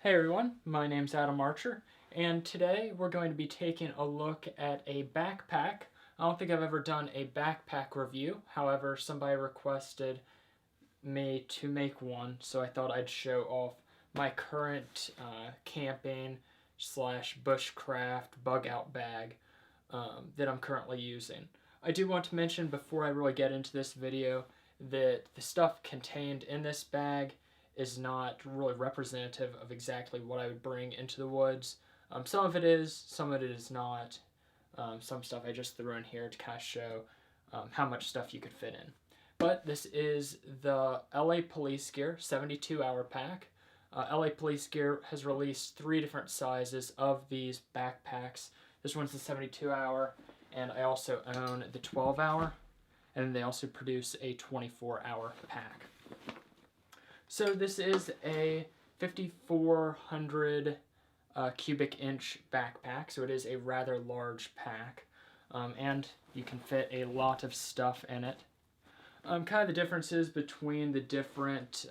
Hey everyone, my name's Adam Archer, and today we're going to be taking a look at a backpack. I don't think I've ever done a backpack review, however somebody requested me to make one, so I thought I'd show off my current camping slash bushcraft bug out bag that I'm currently using. I do want to mention before I really get into this video that the stuff contained in this bag is not really representative of exactly what I would bring into the woods. Some of it is, some of it is not. Some stuff I just threw in here to kind of show how much stuff you could fit in. But this is the LA Police Gear 72-hour pack. LA Police Gear has released 3 different sizes of these backpacks. This one's the 72-hour, and I also own the 12-hour, and they also produce a 24-hour pack. So this is a 5,400 cubic inch backpack, so it is a rather large pack, and you can fit a lot of stuff in it. Kind of the differences between the different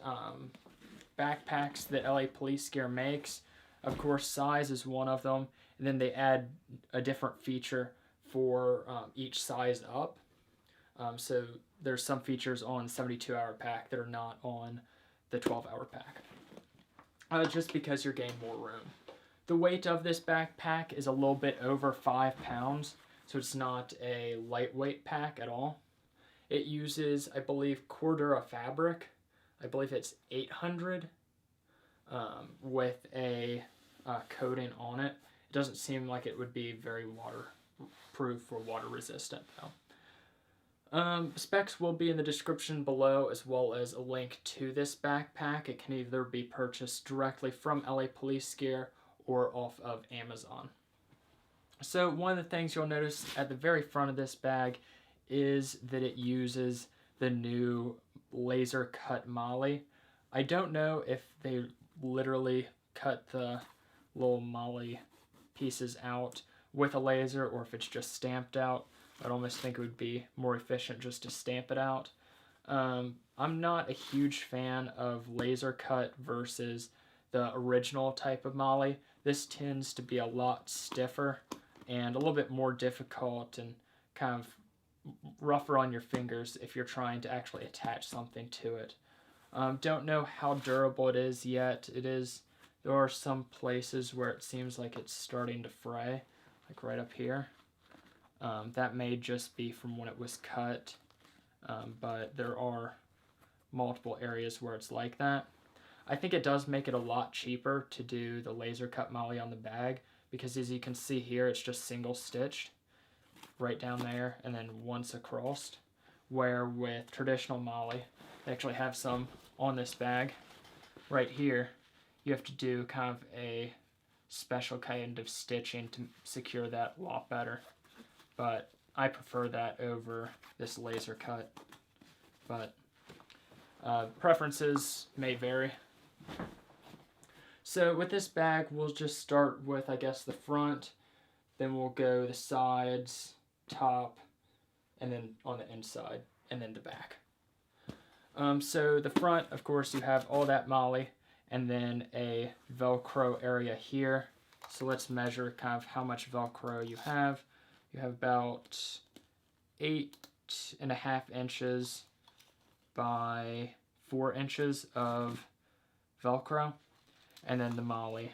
backpacks that LA Police Gear makes. Of course, size is one of them, and then they add a different feature for each size up. So there's some features on the 72-hour pack that are not on the 12-hour pack, just because you're getting more room. The weight of this backpack is a little bit over 5 pounds, so it's not a lightweight pack at all. It uses, I believe, Cordura fabric. I believe it's 800 with a coating on it. It doesn't seem like it would be very waterproof or water resistant though. Specs will be in the description below, as well as a link to this backpack. It can either be purchased directly from LA Police Gear or off of Amazon. So one of the things you'll notice at the very front of this bag is that it uses the new laser cut MOLLE. I don't know if they literally cut the little MOLLE pieces out with a laser or if it's just stamped out. I'd almost think it would be more efficient just to stamp it out. I'm not a huge fan of laser cut versus the original type of MOLLE. This tends to be a lot stiffer and a little bit more difficult and kind of rougher on your fingers if you're trying to actually attach something to it. Don't know how durable it is yet. There are some places where it seems like it's starting to fray, like right up here. That may just be from when it was cut, but there are multiple areas where it's like that. I think it does make it a lot cheaper to do the laser cut MOLLE on the bag, because as you can see here, it's just single stitched right down there and then once across, where with traditional MOLLE, they actually have some on this bag right here. You have to do kind of a special kind of stitching to secure that a lot better. But I prefer that over this laser cut. But preferences may vary. So with this bag, we'll just start with, I guess, the front. Then we'll go the sides, top, and then on the inside, and then the back. So the front, of course, you have all that MOLLE, and then a Velcro area here. So let's measure kind of how much Velcro you have. You have about 8.5 inches by 4 inches of Velcro. And then the MOLLE,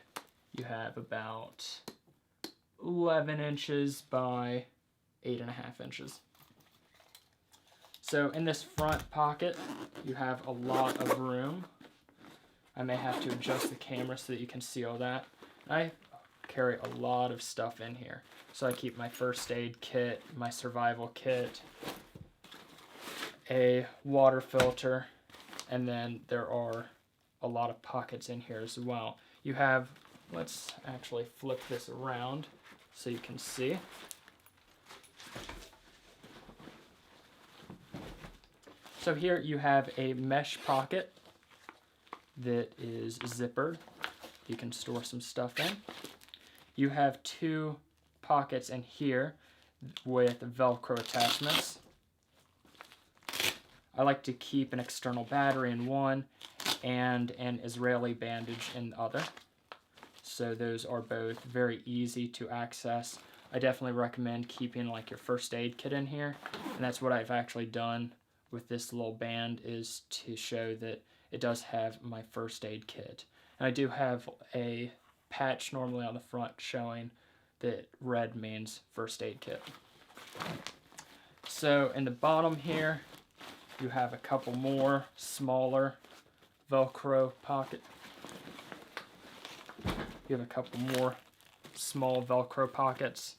you have about 11 inches by 8.5 inches. So in this front pocket, you have a lot of room. I may have to adjust the camera so that you can see all that. I carry a lot of stuff in here. So I keep my first aid kit, my survival kit, a water filter, and then there are a lot of pockets in here as well. You have, let's actually flip this around so you can see. So here you have a mesh pocket that is zippered. You can store some stuff in. You have 2 pockets in here with Velcro attachments. I like to keep an external battery in one and an Israeli bandage in the other. So those are both very easy to access. I definitely recommend keeping like your first aid kit in here, and that's what I've actually done with this little band, is to show that it does have my first aid kit. And I do have a patch normally on the front showing that red means first aid kit. So in the bottom here, you have a couple more smaller Velcro pocket. You have a couple more small Velcro pockets,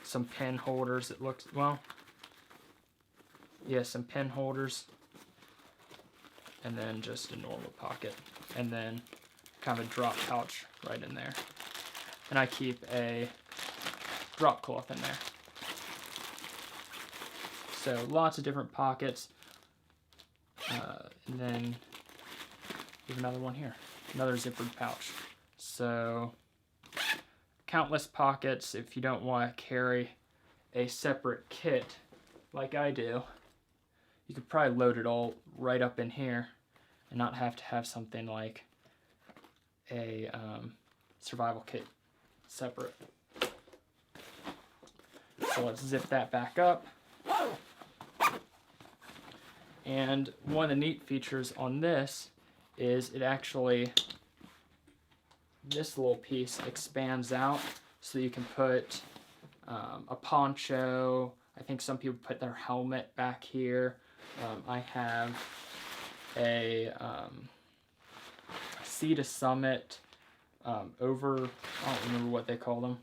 some pen holders. It looks, well, yeah, some pen holders, and then just a normal pocket, and then kind of a drop pouch right in there. And I keep a drop cloth in there. So lots of different pockets. And then we have another one here, another zippered pouch. So countless pockets. If you don't want to carry a separate kit like I do, you could probably load it all right up in here and not have to have something like a survival kit separate. So let's zip that back up. And one of the neat features on this is it actually, this little piece expands out so you can put a poncho. I think some people put their helmet back here. I have a Sea to Summit over, I don't remember what they call them,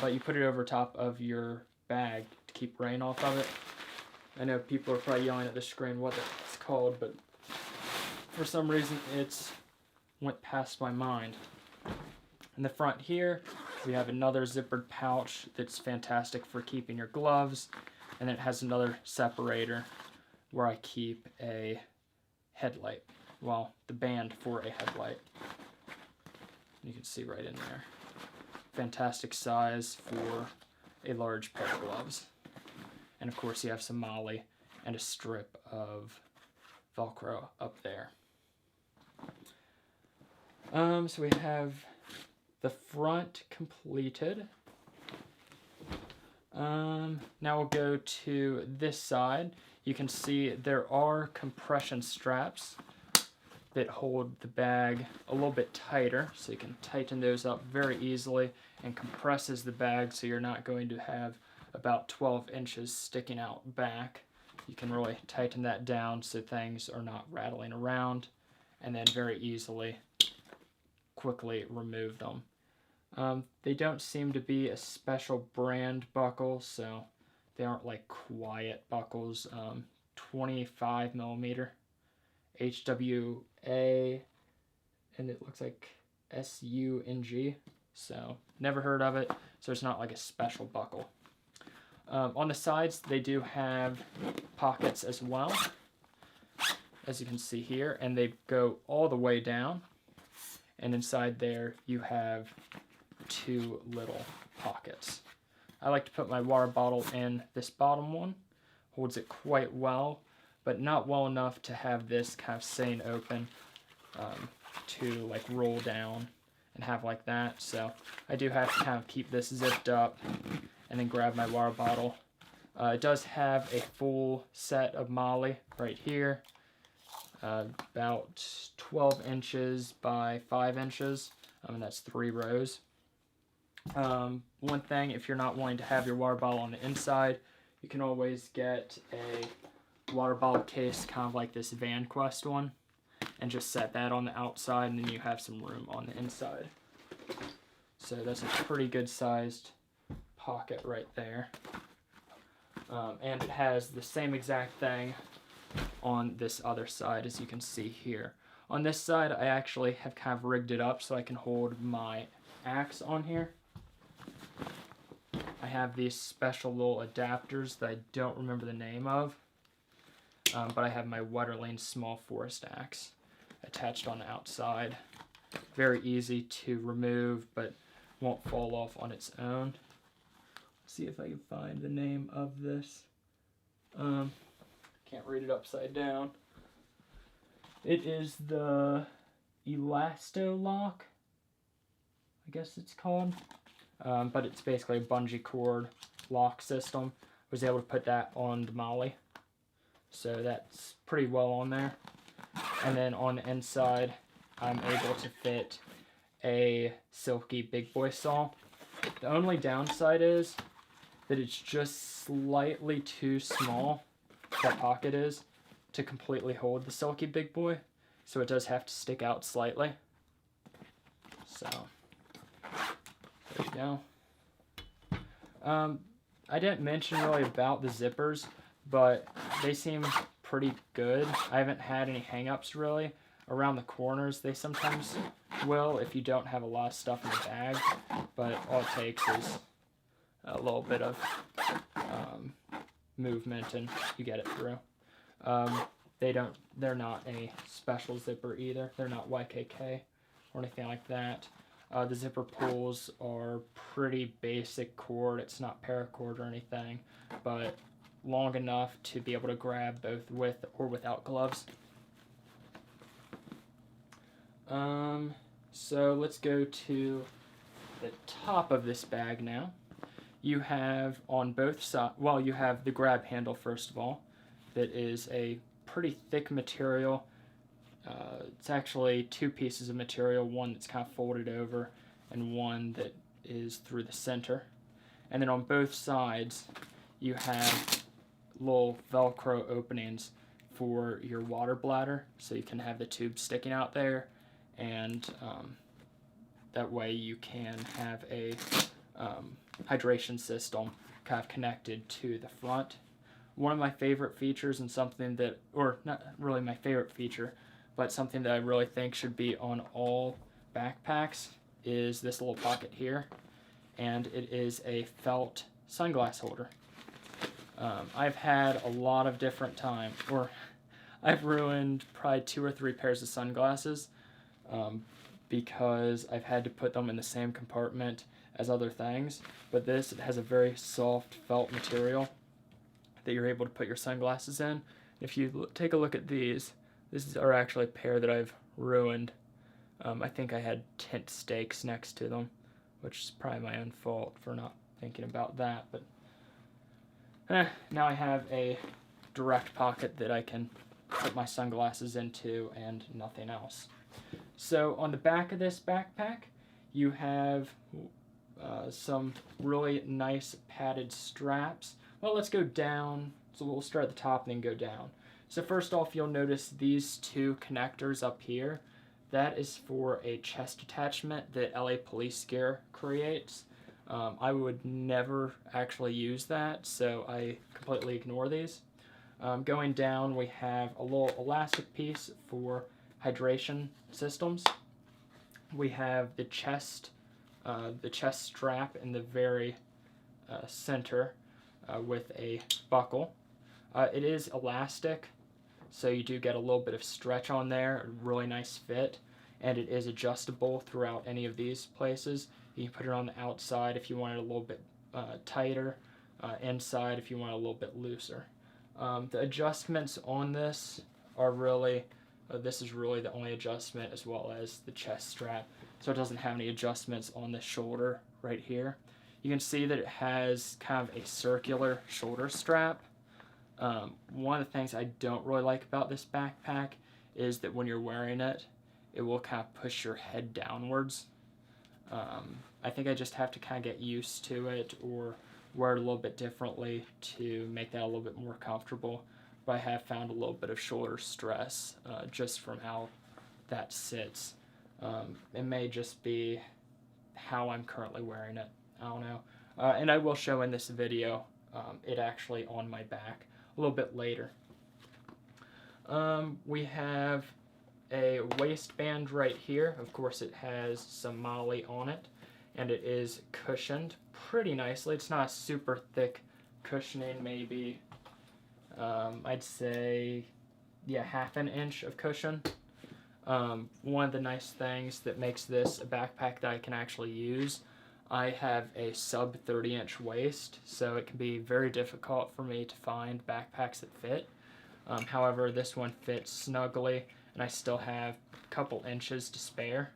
but you put it over top of your bag to keep rain off of it. I know people are probably yelling at the screen what it's called, but for some reason it's went past my mind. In the front here, we have another zippered pouch that's fantastic for keeping your gloves, and it has another separator where I keep a headlight. Well, the band for a headlight. You can see right in there. Fantastic size for a large pair of gloves. And of course you have some MOLLE and a strip of Velcro up there. So we have the front completed. Now we'll go to this side. You can see there are compression straps that hold the bag a little bit tighter, so you can tighten those up very easily, and compresses the bag so you're not going to have about 12 inches sticking out back. You can really tighten that down so things are not rattling around, and then very easily quickly remove them. They don't seem to be a special brand buckle, so they aren't like quiet buckles. 25 millimeter HWA, and it looks like SUNG, so never heard of it, so it's not like a special buckle. On the sides they do have pockets as well, as you can see here, and they go all the way down, and inside there you have two little pockets. I like to put my water bottle in this bottom one. Holds it quite well, but not well enough to have this kind of staying open to like roll down and have like that. So I do have to kind of keep this zipped up and then grab my water bottle. It does have a full set of MOLLE right here, about 12 inches by 5 inches, and that's 3 rows. One thing, if you're not wanting to have your water bottle on the inside, you can always get a water bottle case kind of like this Van Quest one and just set that on the outside, and then you have some room on the inside. So that's a pretty good sized pocket right there. And it has the same exact thing on this other side, as you can see here. On this side I actually have kind of rigged it up so I can hold my axe on here. I have these special little adapters that I don't remember the name of, but I have my Wetterling small forest axe attached on the outside. Very easy to remove, but won't fall off on its own. Let's see if I can find the name of this. Can't read it upside down. It is the Elastolock. I guess it's called. But it's basically a bungee cord lock system. Was able to put that on the Molly. So that's pretty well on there. And then on the inside, I'm able to fit a silky big boy saw. The only downside is that it's just slightly too small, that pocket is, to completely hold the silky big boy. So it does have to stick out slightly. So, there you go. I didn't mention really about the zippers, but they seem pretty good. I haven't had any hang-ups really. Around the corners they sometimes will if you don't have a lot of stuff in the bag, but all it takes is a little bit of movement and you get it through. They're not a special zipper either. They're not YKK or anything like that. The zipper pulls are pretty basic cord. It's not paracord or anything, but long enough to be able to grab both with or without gloves. So let's go to the top of this bag now. You have on both sides, well, you have the grab handle first of all. That is a pretty thick material. It's actually two pieces of material, one that's kind of folded over and one that is through the center. And then on both sides you have little Velcro openings for your water bladder, so you can have the tube sticking out there, and that way you can have a hydration system kind of connected to the front. One of my favorite features, and something that, or not really my favorite feature, but something that I really think should be on all backpacks, is this little pocket here, and it is a felt sunglass holder. I've had a lot of different times, or I've ruined probably 2 or 3 pairs of sunglasses because I've had to put them in the same compartment as other things, but this, it has a very soft felt material that you're able to put your sunglasses in. If you take a look at these are actually a pair that I've ruined. I think I had tint stakes next to them, which is probably my own fault for not thinking about that, but now I have a direct pocket that I can put my sunglasses into and nothing else. So on the back of this backpack, you have some really nice padded straps. Well, let's go down. So we'll start at the top and then go down. So first off, you'll notice these 2 connectors up here. That is for a chest attachment that LA Police Gear creates. I would never actually use that, so I completely ignore these. Going down, we have a little elastic piece for hydration systems. We have the chest strap in the very center with a buckle. It is elastic, so you do get a little bit of stretch on there, a really nice fit, and it is adjustable throughout any of these places. You can put it on the outside if you want it a little bit tighter, inside if you want it a little bit looser. The adjustments on this are really, this is really the only adjustment, as well as the chest strap, so it doesn't have any adjustments on the shoulder right here. You can see that it has kind of a circular shoulder strap. One of the things I don't really like about this backpack is that when you're wearing it, it will kind of push your head downwards. I think I just have to kind of get used to it or wear it a little bit differently to make that a little bit more comfortable. But I have found a little bit of shoulder stress just from how that sits. It may just be how I'm currently wearing it. I don't know. And I will show in this video it actually on my back a little bit later. We have a waistband right here. Of course, it has some Molly on it, and it is cushioned pretty nicely. It's not super thick cushioning, maybe I'd say, yeah, ½ an inch of cushion. One of the nice things that makes this a backpack that I can actually use, I have a sub 30-inch waist, so it can be very difficult for me to find backpacks that fit. However, this one fits snugly, and I still have a couple inches to spare.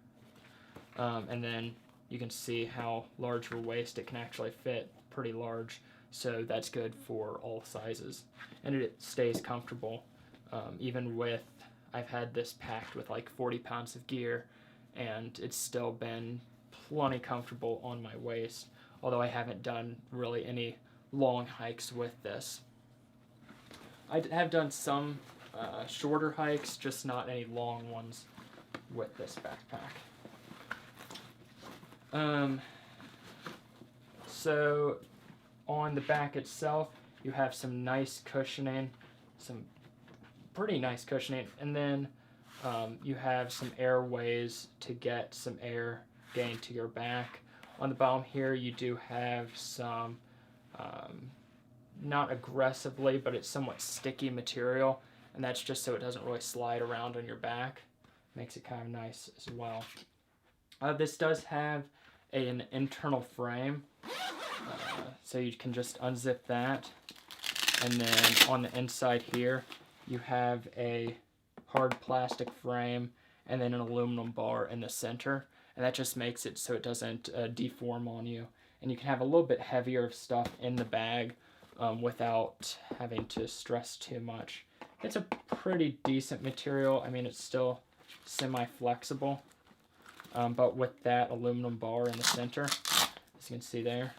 And then, you can see how large your waist, it can actually fit pretty large. So that's good for all sizes. And it stays comfortable. Even with, I've had this packed with like 40 pounds of gear, and it's still been plenty comfortable on my waist, although I haven't done really any long hikes with this. I have done some shorter hikes, just not any long ones with this backpack. So on the back itself, you have some nice cushioning, some pretty nice cushioning, and then you have some airways to get some air gain to your back. On the bottom here, you do have some, not aggressively, but it's somewhat sticky material, and that's just so it doesn't really slide around on your back. Makes it kind of nice as well. This does have an internal frame, so you can just unzip that, and then on the inside here you have a hard plastic frame and then an aluminum bar in the center, and that just makes it so it doesn't deform on you, and you can have a little bit heavier stuff in the bag without having to stress too much. It's a pretty decent material. I mean, it's still semi-flexible, but with that aluminum bar in the center, as you can see there,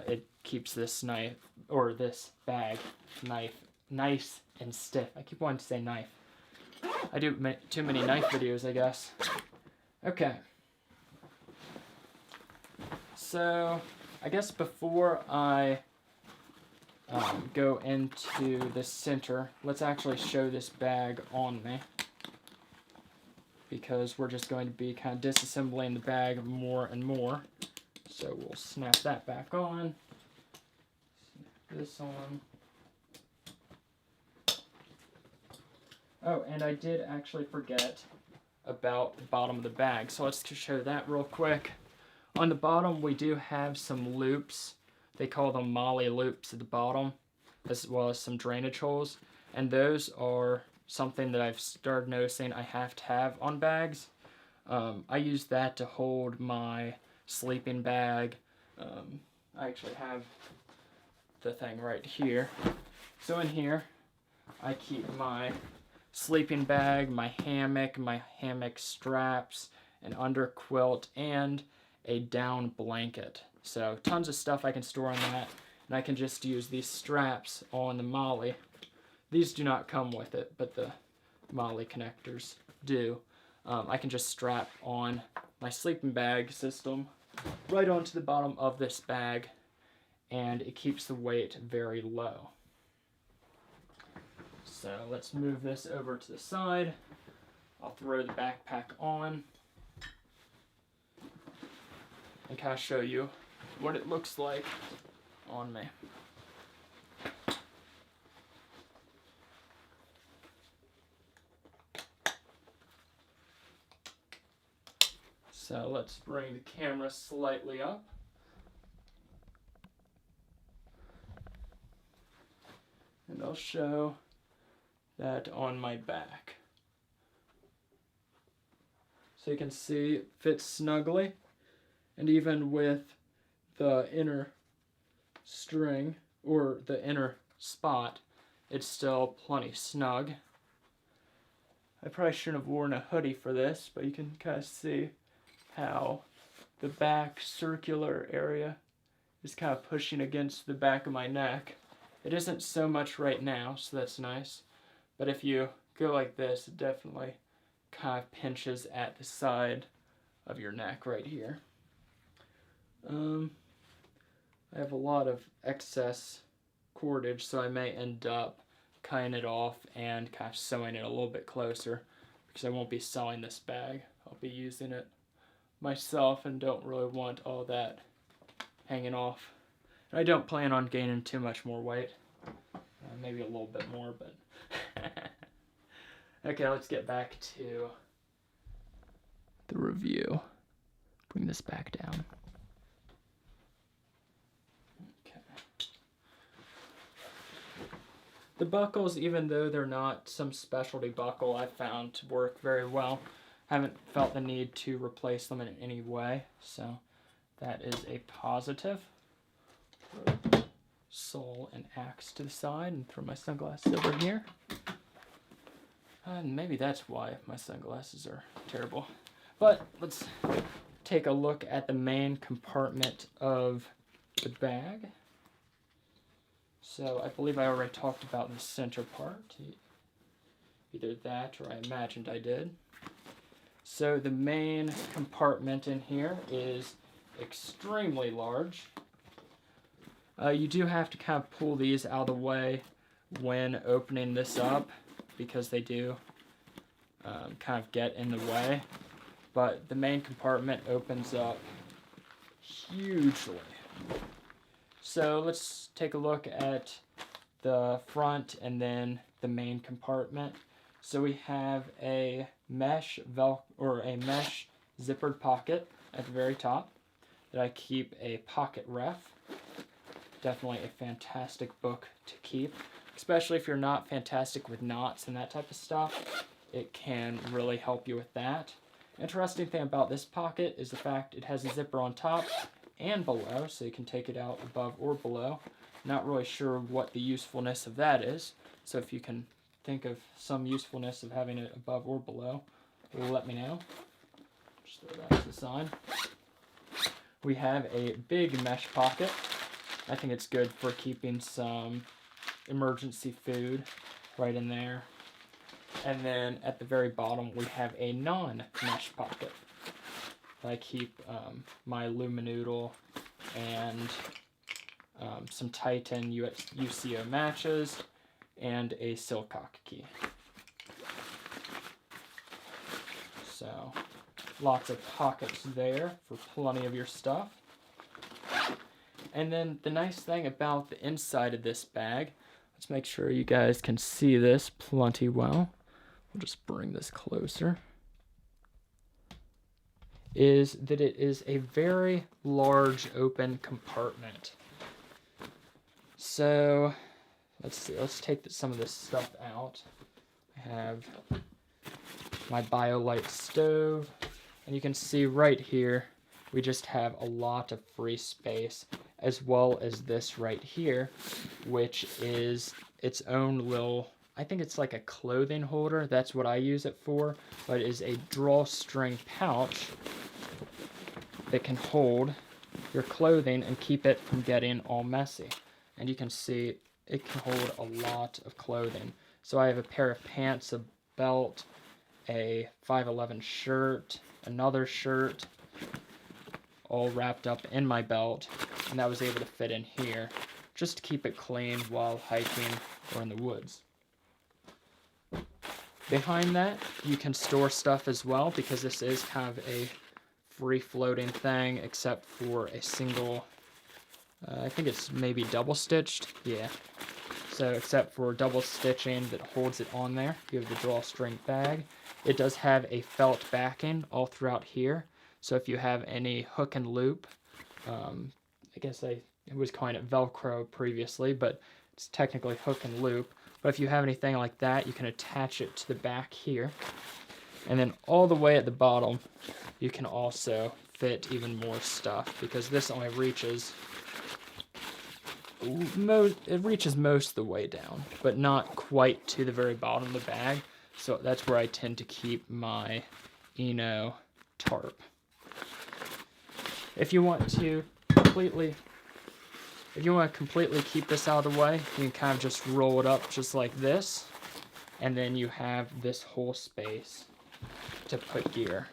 it keeps this knife, or this bag, nice and stiff. I keep wanting to say knife. I do too many knife videos, I guess. Okay. So, I guess before I go into the center, let's actually show this bag on me, because we're just going to be kind of disassembling the bag more and more. So we'll snap that back on, snap this on. Oh, and I did actually forget about the bottom of the bag, so let's just show that real quick. On the bottom, we do have some loops. They call them molly loops at the bottom, as well as some drainage holes, and those are something that I've started noticing I have to have on bags. I use that to hold my sleeping bag. I actually have the thing right here. So in here, I keep my sleeping bag, my hammock straps, an under quilt, and a down blanket. So tons of stuff I can store on that, and I can just use these straps on the molly. These do not come with it, but the molly connectors do. I can just strap on my sleeping bag system right onto the bottom of this bag, and it keeps the weight very low. So let's move this over to the side. I'll throw the backpack on and kind of show you what it looks like on me. So let's bring the camera slightly up. And I'll show that on my back. So you can see it fits snugly, and even with the inner string, or the inner spot, it's still plenty snug. I probably shouldn't have worn a hoodie for this, but you can kind of see how the back circular area is kind of pushing against the back of my neck. It isn't so much right now, so that's nice. But if you go like this, it definitely kind of pinches at the side of your neck right here. I have a lot of excess cordage, so I may end up cutting it off and kind of sewing it a little bit closer, because I won't be selling this bag. I'll be using it myself and don't really want all that hanging off. And I don't plan on gaining too much more weight. Maybe a little bit more, but... Okay, let's get back to the review. Bring this back down. Okay. The buckles, even though they're not some specialty buckle, I found to work very well. haven't felt the need to replace them in any way, so that is a positive. Saw and axe to the side and throw my sunglasses over here. And maybe that's why my sunglasses are terrible. But let's take a look at the main compartment of the bag. So I believe I already talked about the center part. Either that or I imagined I did. So the main compartment in here is extremely large. You do have to kind of pull these out of the way when opening this up because they do kind of get in the way. But the main compartment opens up hugely. So let's take a look at the front and then the main compartment. So we have a mesh zippered pocket at the very top that I keep a pocket ref. Definitely a fantastic book to keep, especially if you're not fantastic with knots and that type of stuff. It can really help you with that. Interesting thing about this pocket is the fact it has a zipper on top and below, so you can take it out above or below. Not really sure what the usefulness of that is, so if you can think of some usefulness of having it above or below, let me know. Just throw that to the side. We have a big mesh pocket. I think it's good for keeping some emergency food right in there. And then at the very bottom, we have a non-mesh pocket. I keep my Luminoodle and some Titan UCO matches and a Silcock key. So lots of pockets there for plenty of your stuff. And then the nice thing about the inside of this bag, let's make sure you guys can see this plenty well. We'll just bring this closer. Is that it is a very large open compartment. So let's see, let's take some of this stuff out. I have my BioLite stove, and you can see right here we just have a lot of free space, as well as this right here, which is its own little, I think it's like a clothing holder. That's what I use it for, but it is a drawstring pouch that can hold your clothing and keep it from getting all messy. And you can see it can hold a lot of clothing. So I have a pair of pants, a belt, a 511 shirt, another shirt, all wrapped up in my belt, and that was able to fit in here just to keep it clean while hiking or in the woods. Behind that, you can store stuff as well, because this is kind of a free-floating thing, except for a single, I think it's maybe double-stitched, yeah. So except for double stitching that holds it on there, you have the drawstring bag. It does have a felt backing all throughout here, so if you have any hook and loop, I guess I was calling it Velcro previously, but it's technically hook and loop. But if you have anything like that, you can attach it to the back here. And then all the way at the bottom, you can also fit even more stuff, because this only reaches, it reaches most of the way down, but not quite to the very bottom of the bag. So that's where I tend to keep my Eno tarp. If you want to completely keep this out of the way, you can kind of just roll it up just like this, and then you have this whole space to put gear.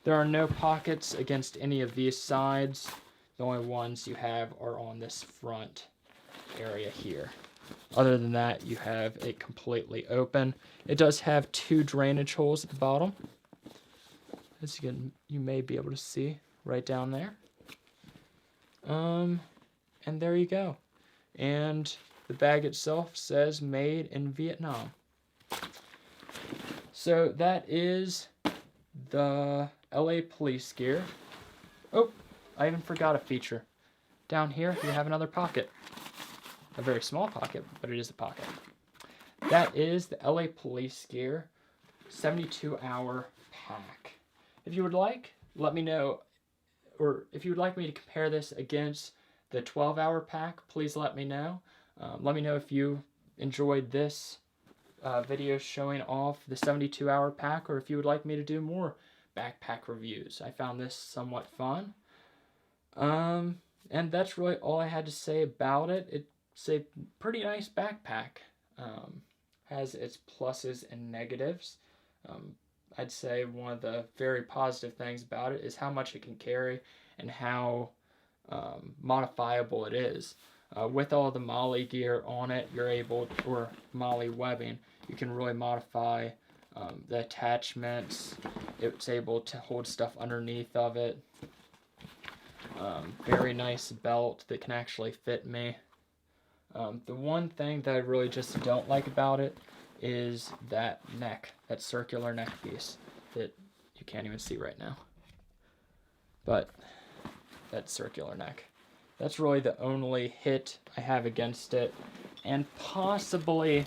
There are no pockets against any of these sides. The only ones you have are on this front area here. Other than that, you have it completely open. It does have two drainage holes at the bottom, as you may be able to see right down there. And there you go. And the bag itself says made in Vietnam. So that is the LA police gear. Oh, I even forgot a feature. Down here, you have another pocket. A very small pocket, but it is a pocket. That is the LA police gear 72-hour pack. If you would like, let me know, or if you would like me to compare this against the 12-hour pack, please let me know. Let me know if you enjoyed this video showing off the 72-hour pack, or if you would like me to do more backpack reviews. I found this somewhat fun. And that's really all I had to say about it. It's a pretty nice backpack. Has its pluses and negatives. I'd say one of the very positive things about it is how much it can carry and how modifiable it is. With all the MOLLE gear on it, you're able, or MOLLE webbing, you can really modify the attachments. It's able to hold stuff underneath of it. Very nice belt that can actually fit me. The one thing that I really just don't like about it is that neck, that circular neck piece that you can't even see right now. But that circular neck. That's really the only hit I have against it, and possibly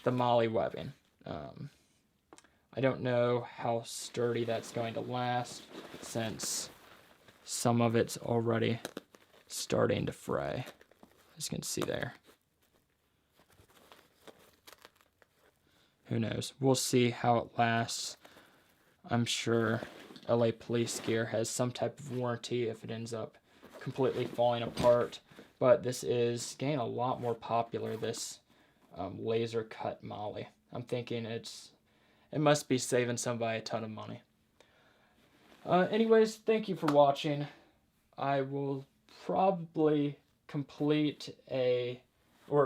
the MOLLE webbing. I don't know how sturdy that's going to last, since some of it's already starting to fray, as you can see there. Who knows? We'll see how it lasts. I'm sure LA Police gear has some type of warranty if it ends up completely falling apart, but this is getting a lot more popular, this laser cut MOLLE. I'm thinking it must be saving somebody a ton of money. Anyways, thank you for watching. I will probably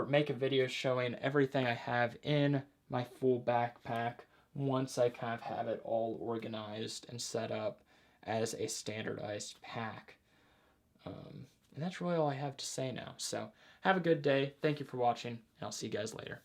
make a video showing everything I have in my full backpack once I kind of have it all organized and set up as a standardized pack. And that's really all I have to say now. So have a good day. Thank you for watching, and I'll see you guys later.